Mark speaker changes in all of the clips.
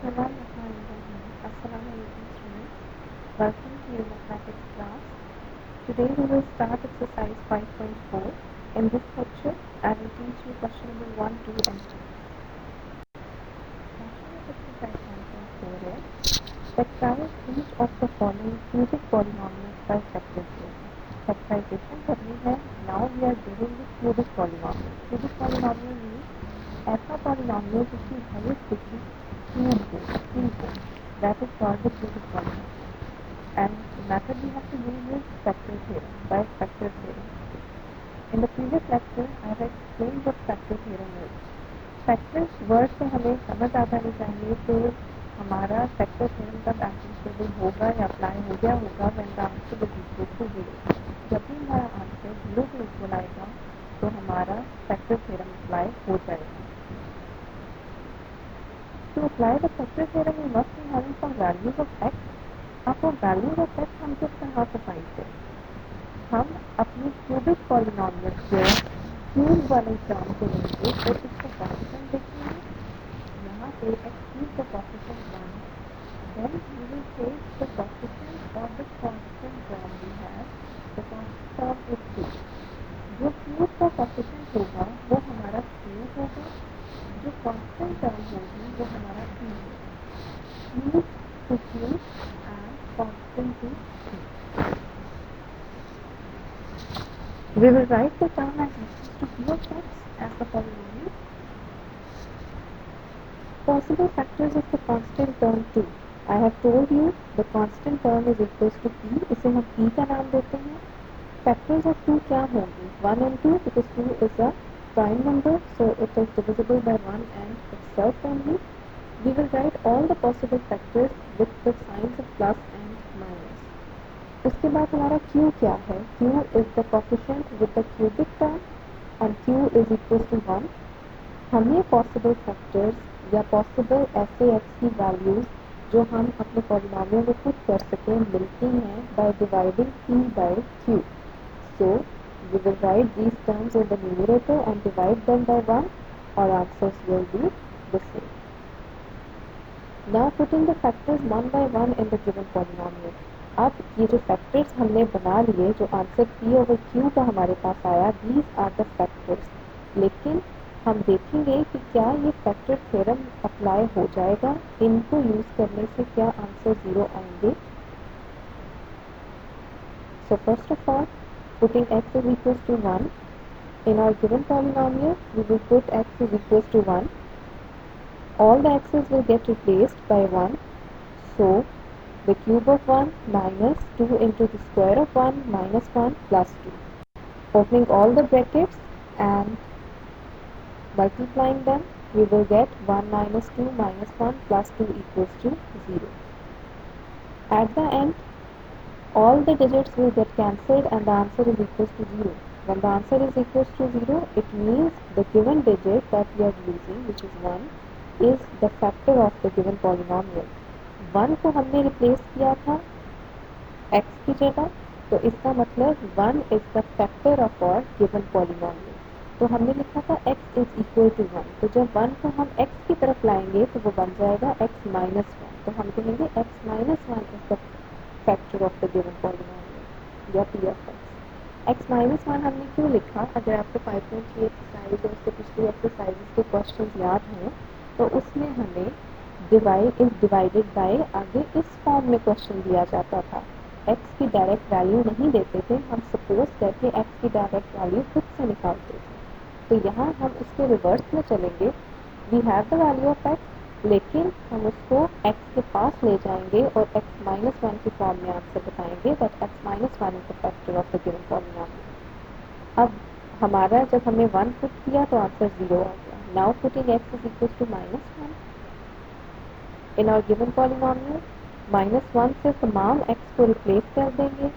Speaker 1: Assalamualaikum students. Welcome to your mathematics class. Today we will start exercise 5.4. In this lecture, I will teach you question number 1, 2 and 3. Question of exercise 1.4 is factorize each of the following cubic polynomials by factorization. Factorization करनी है. Now we are dealing with cubic polynomial. Cubic polynomial means ऐसा polynomial जिसकी highest degree cube हो, 3 हो. That is called the cubic polynomial. And the method we have to use is factor theorem, by factor theorem. In the previous lecture, I have explained what factor theorem is. Factors word से हमें समझ आ जानी चाहिए कि हमारा factor theorem कब applicable होगा या apply हो गया होगा when the answer is equal to 0. जब भी हमारा answer 0 के equal आएगा तो हमारा factor theorem apply हो जाएगा. To apply the factor theorem, we must be having some values of x. अब वो values of x हम किस तरह से find करें? हम अपनी cubic polynomial को cube वाले टर्म को लेंगे और इसका coefficient देखेंगे. यहाँ पे x cube का coefficient 1. Then we will take the coefficient of the constant term we have. The constant term is 2. जो cube का coefficient होगा वो हमारा cube होगा. जो constant term होगी वो हमारा c होगा. Cube to cube and constant to c. We will write the term as equals to p of x as the polynomial. Possible factors of the constant term 2. I have told you the constant term is equals to p. इसे हम p का नाम देते हैं. Factors of 2 क्या होंगे? 1 and 2 because 2 is a prime number, so it is divisible by 1 and itself only. We will write all the possible factors with the signs of plus and minus. उसके बाद हमारा q क्या है? q is the coefficient with the cubic term and q is equals to 1. हमें possible factors या possible ऐसे x की values जो हम अपने polynomial में put कर सकें मिलती हैं by dividing p by q. So we will write these terms in the numerator and divide them by 1. Our answers will be the same. Now putting the factors one by one in the given polynomial. अब ये जो factors हमने बना लिए जो answer p over q का हमारे पास आया, these are the factors. लेकिन हम देखेंगे कि क्या ये factor theorem apply हो जाएगा. इनको use करने से क्या आंसर 0 आएंगे. So first of all, putting x is equals to 1. In our given polynomial, we will put x is equals to 1. All the x's will get replaced by 1. So, the cube of 1 minus 2 into the square of 1 minus 1 plus 2. Opening all the brackets and multiplying them, we will get 1 minus 2 minus 1 plus 2 equals to 0. At the end, all the digits will get cancelled and the answer is equals to 0. When the answer is equals to 0, it means the given digit that we are using, which is 1, is the factor of the given polynomial. 1 को हमने replace किया था x की जगह, तो इसका मतलब 1 is the factor of our given polynomial. तो हमने लिखा था x is equal to 1. तो जब 1 को हम x की तरफ लाएंगे तो वो बन जाएगा x minus 1. तो हम कहेंगे x minus 1 is the factor of the given polynomial या p of x. x minus 1 हमने क्यों लिखा? अगर आपको 5.3 एक्सरसाइज और उससे पिछली एक्सरसाइजेस के क्वेश्चन याद हैं तो उसमें हमें डिवाइड इज डिवाइडेड बाय आगे इस फॉर्म में क्वेश्चन दिया जाता था. x की डायरेक्ट वैल्यू नहीं देते थे, हम सपोज करके x की डायरेक्ट वैल्यू खुद से निकालते थे. तो यहाँ हम उसके रिवर्स में चलेंगे. We have the value of x, लेकिन हम उसको x के पास ले जाएंगे और x minus 1 की फॉर्म में आंसर बताएंगे that x minus 1 is the factor of the given polynomial. अब हमारा जब हमने 1 पुट किया तो आंसर 0 आ गया. Now putting x is equals to minus 1. In our given polynomial, minus 1 से तमाम x को replace कर देंगे.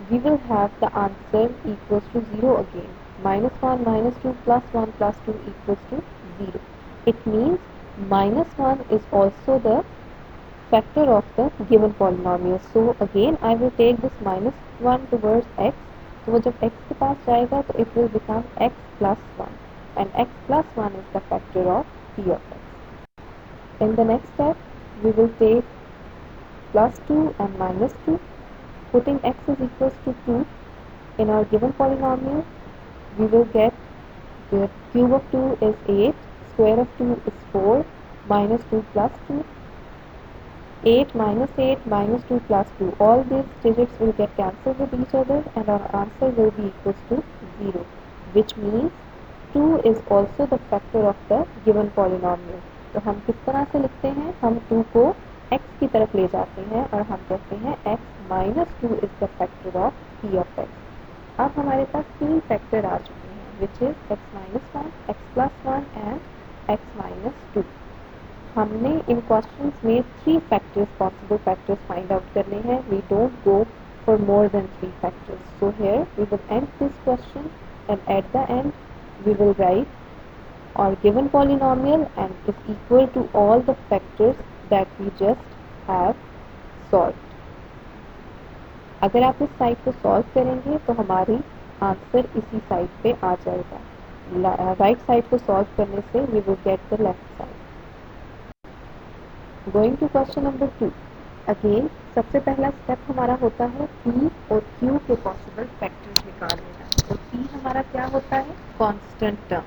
Speaker 1: We will have the answer equals to 0 again. Minus 1 minus 2 plus 1 plus 2 equals to 0. It means minus 1 is also the factor of the given polynomial. So again I will take this minus 1 towards x. तो वो जब x के पास जाएगा तो it will become x plus 1 and x plus 1 is the factor of p of x. In the next step, we will take plus 2 and minus 2. Putting x is equals to 2 in our given polynomial, we will get the cube of 2 is 8, square of 2 is 4, minus 2 plus 2. 8 minus 8 minus 2 plus 2. All these digits will get cancelled with each other and our answer will be equals to 0, which means 2 is also the factor of the given polynomial. तो हम किस तरह से लिखते हैं, हम 2 को x की तरफ ले जाते हैं और हम कहते हैं x minus 2 is the factor of p of x. अब हमारे पास तीन फैक्टर आ चुके हैं, which is x minus 1, x plus 1 and x minus 2. हमने इन क्वेश्चंस में 3 factors possible factors find out करने हैं. We don't go for more than 3 factors. So here we will end this question and at the end we will write our given polynomial and is equal to all the factors that we just have solved. अगर आप इस side को solve करेंगे तो हमारी answer इसी side पे आ जाएगा. राइट साइड को सॉल्व करने से we will get the left side. Going to question number 2. Again, सबसे पहला स्टेप हमारा होता है P और Q के पॉसिबल फैक्टर्स निकाल लेना. तो P हमारा क्या होता है, कांस्टेंट टर्म.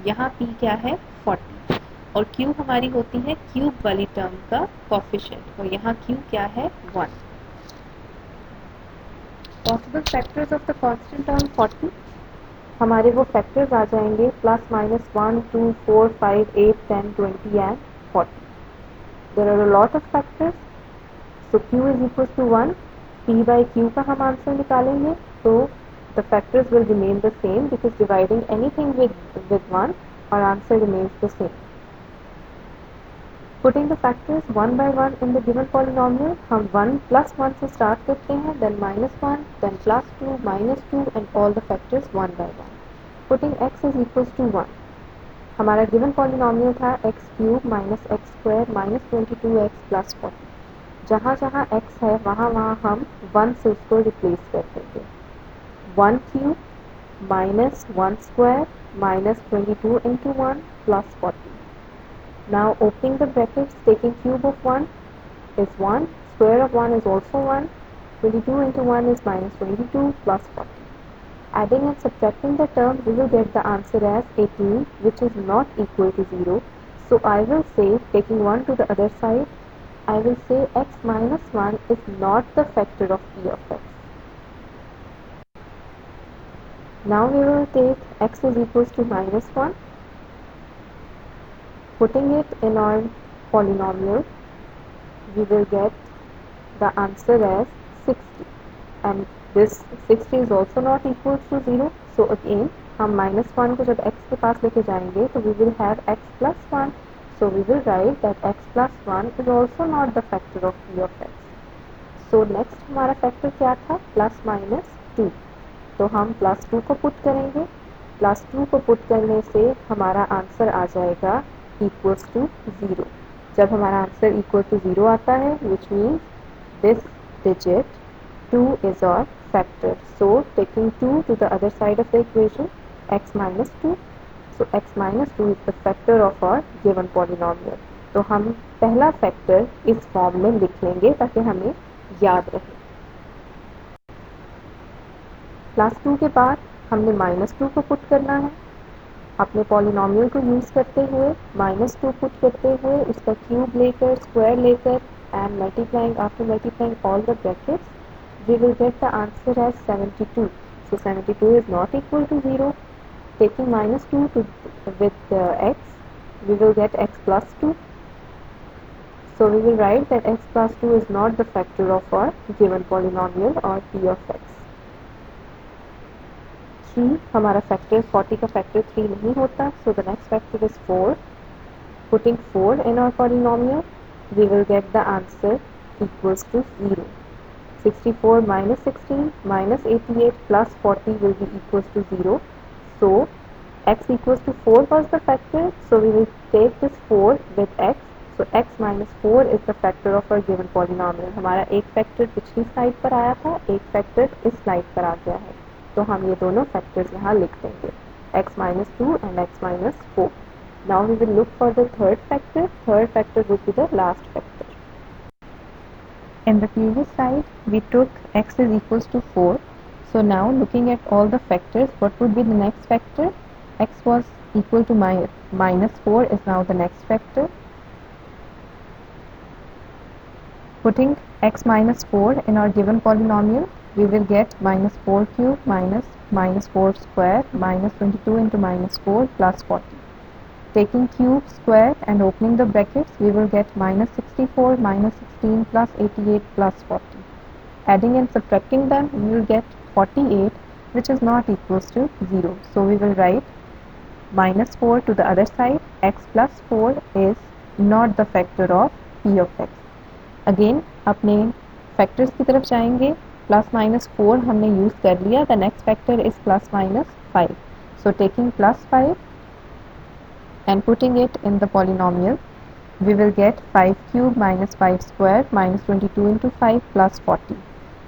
Speaker 1: यहाँ P क्या है, 40. और Q हमारी होती है क्यूब वाली टर्म का कोफिशिएंट और यहाँ Q क्या है, 1. Possible factors of the constant term 40. हमारे वो फैक्टर्स आ जाएंगे plus minus 1, 2, 4, 5, 8, 10, 20 and 40. There are a lot of factors. So Q is equals to 1. P by Q का हम आंसर निकालेंगे तो the factors will remain the same because dividing anything with 1 our answer remains the same. Putting the factors one by one in the given polynomial, हम 1 plus 1 से start करते हैं, then minus 1, then plus 2, minus 2 and all the factors one by one. Putting x is equals to 1. हमारा given polynomial था x cube minus x square minus 22x plus 40. जहाँ जहाँ x है वहाँ वहाँ हम 1 से उसको रिप्लेस कर देंगे. 1 cube minus 1 square minus 22 into 1 plus 40. Now opening the brackets, taking cube of 1 is 1, square of 1 is also 1, 22 into 1 is minus 22 plus 40. Adding and subtracting the terms, we will get the answer as 18, which is not equal to 0. So I will say, taking 1 to the other side, I will say x minus 1 is not the factor of p of x. Now we will take x is equals to minus 1. Putting it in our polynomial, we will get the answer as 60. And this 60 is also not equal to 0. So again हम minus 1 को जब x के पास लेके जाएंगे तो we will have x plus 1. So we will write that x plus 1 is also not the factor of p of x. So next हमारा factor क्या था, plus minus 2. तो हम plus 2 को put करेंगे. plus 2 को put करने से हमारा आंसर आ जाएगा equals to 0. जब हमारा आंसर equal to 0 आता है, which means this digit 2 is our factor. So taking 2 to the other side of the equation, x minus 2. So x minus 2 is the factor of our given polynomial. तो हम पहला factor इस form में लिख लेंगे ताकि हमें याद रहे. प्लस 2 के बाद हमने माइनस 2 को पुट करना है. अपने पॉलिनोमियल को यूज़ करते हुए माइनस 2 पुट करते हुए उसका क्यूब लेकर स्क्वायर लेकर and multiplying after multiplying all the brackets, we will get the answer as 72. So 72 is not equal to 0. Taking minus 2 with x, we will get x plus 2. So we will write that x plus 2 is not the factor of our given polynomial or p of x. 3 हमारा factor 40 का factor 3 नहीं होता. So the next factor is 4. Putting 4 in our polynomial, we will get the answer equals to 0. 64 minus 16 minus 88 plus 40 will be equals to 0. So x equals to 4 was the factor. So we will take this 4 with x. So x minus 4 is the factor of our given polynomial. हमारा एक factor पिछली slide पर आया था, एक factor इस slide पर आ गया है. तो हम ये दोनों फैक्टर्स यहाँ लिख देंगे, x minus 2 and x minus 4. Now we will look for the third factor. Third factor would be the last factor. In the previous slide, we took x is equals to 4. So now looking at all the factors, what would be the next factor? X was equal to minus 4 is now the next factor. Putting x minus 4 in our given polynomial, we will get minus 4 cube minus minus 4 square minus 22 into minus 4 plus 40. Taking cube, square and opening the brackets, we will get minus 64 minus 16 plus 88 plus 40. Adding and subtracting them, we will get 48, which is not equals to 0. So we will write minus 4 to the other side. X plus 4 is not the factor of p of x. Again अपने factors की तरफ जाएंगे. Plus minus 4 हमने use कर लिया. The next factor is plus minus 5. So taking plus 5 and putting it in the polynomial, we will get 5 cube minus 5 square minus 22 into 5 plus 40.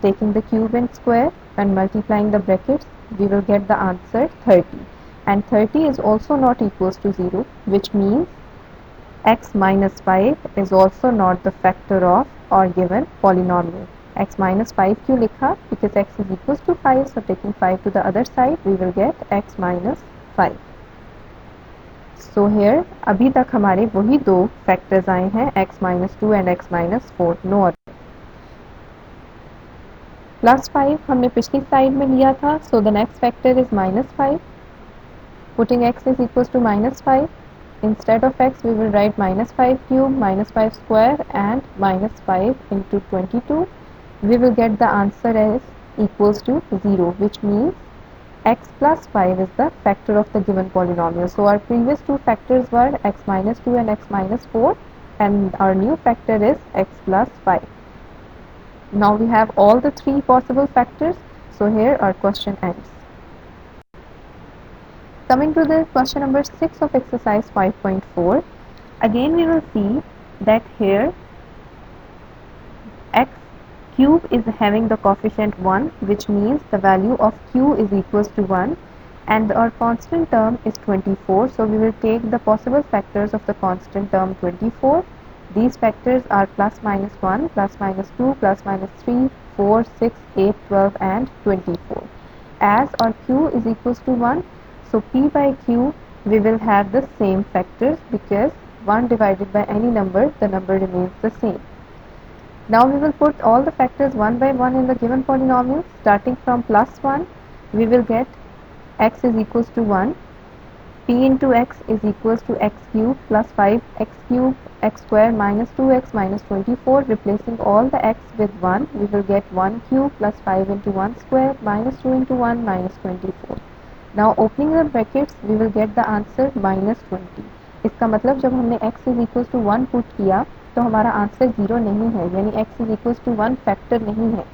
Speaker 1: Taking the cube and square and multiplying the brackets, we will get the answer 30. And 30 is also not equals to 0, which means x minus 5 is also not the factor of our given polynomial. X minus 5 क्यों लिखा? Because x is equals to 5, so taking 5 to the other side, we will get x minus 5. So here अभी तक हमारे वही दो factors आए हैं, x minus 2 and x minus 4, no other. Plus 5 हमने पिछली स्लाइड में लिया था, so the next factor is minus 5. Putting x is equals to minus 5. Instead of x, we will write minus 5 cube, minus 5 square and minus 5 into 22. We will get the answer as equals to 0, which means x plus 5 is the factor of the given polynomial. So our previous two factors were x minus 2 and x minus 4, and our new factor is x plus 5. Now we have all the three possible factors, so here our question ends. Coming to the question number 6 of exercise 5.4, again we will see that here x cube is having the coefficient 1, which means the value of q is equals to 1, and our constant term is 24, so we will take the possible factors of the constant term 24. These factors are plus minus 1, plus minus 2, plus minus 3, 4, 6, 8, 12 and 24. As our q is equals to 1, so p by q we will have the same factors, because 1 divided by any number, the number remains the same. Now we will put all the factors one by one in the given polynomial. Starting from plus 1, we will get x is equals to 1, p into x is equals to x cube plus 5x cube, x square minus 2x minus 24. Replacing all the x with 1, we will get 1 cube plus 5 into 1 square minus 2 into 1 minus 24. Now opening the brackets, we will get the answer minus 20. इसका मतलब जब हमने x is equals to 1 put किया तो हमारा answer 0 नहीं है, यानी x is equals to 1 factor नहीं है.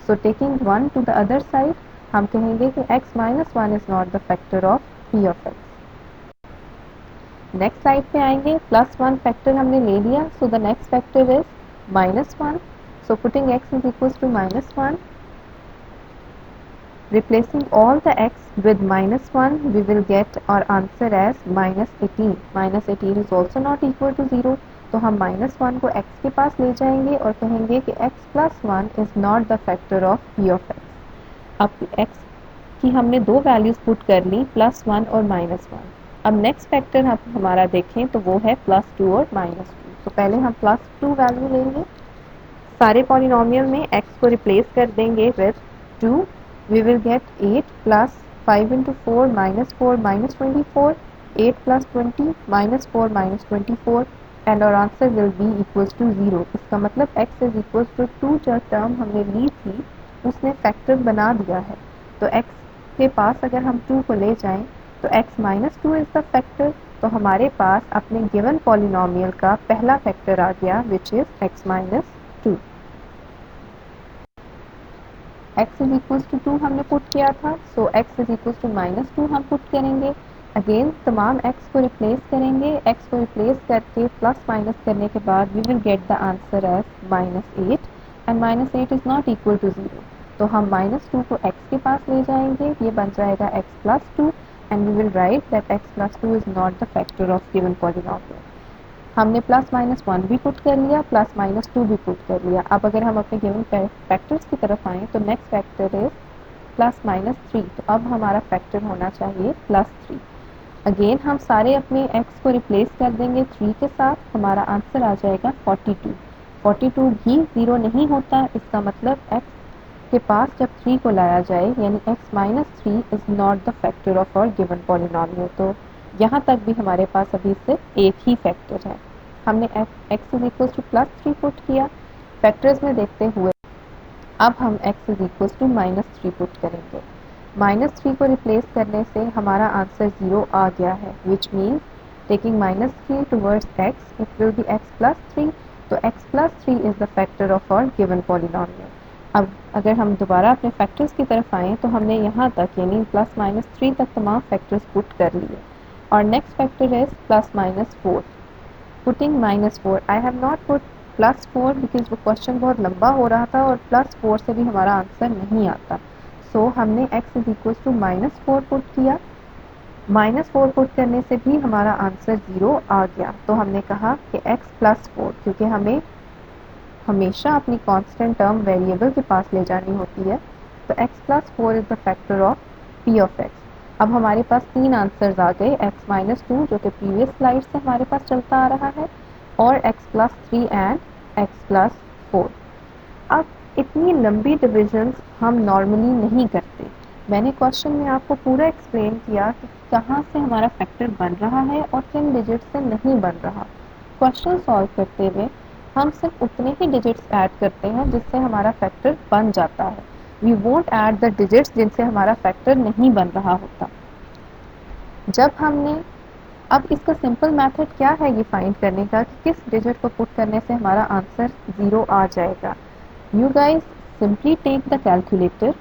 Speaker 1: So taking 1 to the other side, हम कहेंगे कि x minus 1 is not the factor of p of x. Next side पे आएंगे, प्लस 1 फैक्टर हमने ले लिया, so the next factor is minus 1. So putting x is equals to minus 1. Replacing all the x with minus 1, we will get our answer as minus 18. Minus 18 is also not equal to 0. तो हम minus 1 को x के पास ले जाएंगे और कहेंगे कि x plus 1 is not the factor of p of x. अब x की हमने दो वैल्यूज पुट कर ली, प्लस 1 और माइनस 1. अब नेक्स्ट फैक्टर हम हमारा देखें तो वो है प्लस 2 और माइनस 2. तो पहले हम प्लस 2 वैल्यू लेंगे, सारे पॉलिनोमियल में x को रिप्लेस कर देंगे with 2. We will get 8 plus 5 into 4 minus 4 minus 24, 8 plus 20 minus 4 minus 24, and our answer will be equals to 0. इसका मतलब x is equals to 2 जो टर्म हमने ली थी उसने फैक्टर बना दिया है. तो x के पास अगर हम 2 को ले जाएं तो x minus 2 is the factor. तो हमारे पास अपने गिवन पॉलिनोमियल का पहला फैक्टर आ गया, which is x minus 2. x is equals to 2 हमने पुट किया था, so x is equals to minus 2 हम पुट करेंगे. अगेन तमाम x को रिप्लेस करेंगे, x को रिप्लेस करके प्लस माइनस करने के बाद we will get the answer as minus 8, and minus 8 is not equal to 0. तो हम minus 2 को x के पास ले जाएंगे, ये बन जाएगा x plus 2, and we will write that x plus 2 is not the factor of given polynomial. हमने प्लस माइनस 1 भी पुट कर लिया, प्लस माइनस 2 भी पुट कर लिया। अब अगर हम अपने गिवन फैक्टर्स की तरफ आएँ तो next factor is plus minus 3, तो अब हमारा फैक्टर होना चाहिए प्लस 3। अगेन हम सारे अपने x को रिप्लेस कर देंगे 3 के साथ, हमारा आंसर आ जाएगा 42। 42 भी 0 नहीं होता, इसका मतलब x के पास जब 3 को लाया जाए यानी x minus 3 is not the factor of our given polynomial. तो यहाँ तक भी हमारे पास अभी सिर्फ एक ही फैक्टर है। हमने x is equal to plus 3 put किया। फैक्टर्स में देखते हुए अब हम x is equal to minus 3 put करेंगे। माइनस 3 को रिप्लेस करने से हमारा आंसर 0 आ गया है, which means taking minus 3 towards x it will be x plus 3, तो x plus 3 is the factor of our given polynomial. अब अगर हम दोबारा अपने फैक्टर्स की तरफ आएँ तो हमने यहाँ तक यानी प्लस माइनस 3 तक तमाम फैक्टर्स पुट कर लिए और next factor is plus minus 4। Putting minus 4, I have not put plus 4 because वो क्वेश्चन बहुत लंबा हो रहा था और प्लस 4 से भी हमारा आंसर नहीं आता। सो हमने x is equal to minus 4 put किया। माइनस 4 पुट करने से भी हमारा आंसर 0 आ गया, तो हमने कहा कि x प्लस 4, क्योंकि हमें हमेशा अपनी कांस्टेंट टर्म वेरिएबल के पास ले जानी होती है, तो x plus 4 is the factor of p of x। अब हमारे पास तीन आंसर्स आ गए, x माइनस 2 जो कि प्रीवियस स्लाइड से हमारे पास चलता आ रहा है, और x plus 3 and x plus 4। अब इतनी लंबी डिविजन्स हम नॉर्मली नहीं करते। मैंने क्वेश्चन में आपको पूरा एक्सप्लेन किया कि कहाँ से हमारा फैक्टर बन रहा है और किन डिजिट से नहीं बन रहा। क्वेश्चन सॉल्व करते हुए हम सिर्फ उतने ही डिजिट्स ऐड करते हैं जिससे हमारा फैक्टर बन जाता है। We won't add the digits जिनसे हमारा फैक्टर नहीं बन रहा होता। जब हमने अब इसका सिंपल मेथड क्या है ये फाइंड करने का कि किस डिजिट को पुट करने से हमारा आंसर 0 आ जाएगा। You guys simply take the calculator.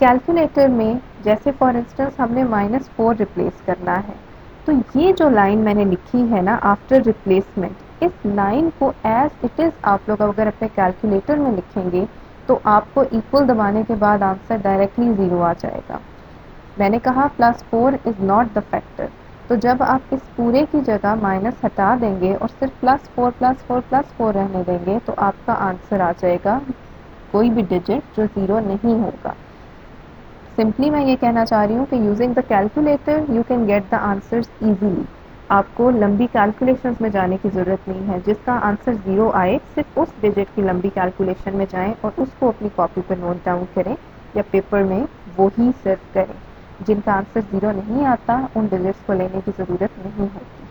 Speaker 1: Calculator में जैसे फॉर इंस्टेंस हमने माइनस 4 रिप्लेस करना है, तो ये जो लाइन मैंने लिखी है ना आफ्टर रिप्लेसमेंट, इस लाइन को एज इट इज़ आप लोग अगर अपने कैलकुलेटर में लिखेंगे तो आपको इक्वल दबाने के बाद आंसर डायरेक्टली 0 आ जाएगा। मैंने कहा plus 4 is not the factor, तो जब आप इस पूरे की जगह माइनस हटा देंगे और सिर्फ प्लस 4 प्लस 4 प्लस 4 रहने देंगे तो आपका आंसर आ जाएगा कोई भी डिजिट जो 0 नहीं होगा। सिंपली मैं ये कहना चाह रही हूँ कि using the calculator you can get the answers easily. आपको लंबी कैलकुलेशंस में जाने की ज़रूरत नहीं है। जिसका आंसर 0 आए सिर्फ उस डिजिट की लंबी कैलकुलेशन में जाएं और उसको अपनी कॉपी पर नोट डाउन करें या पेपर में वो ही सिर्फ करें। जिनका आंसर 0 नहीं आता उन डिजिट्स को लेने की ज़रूरत नहीं होती।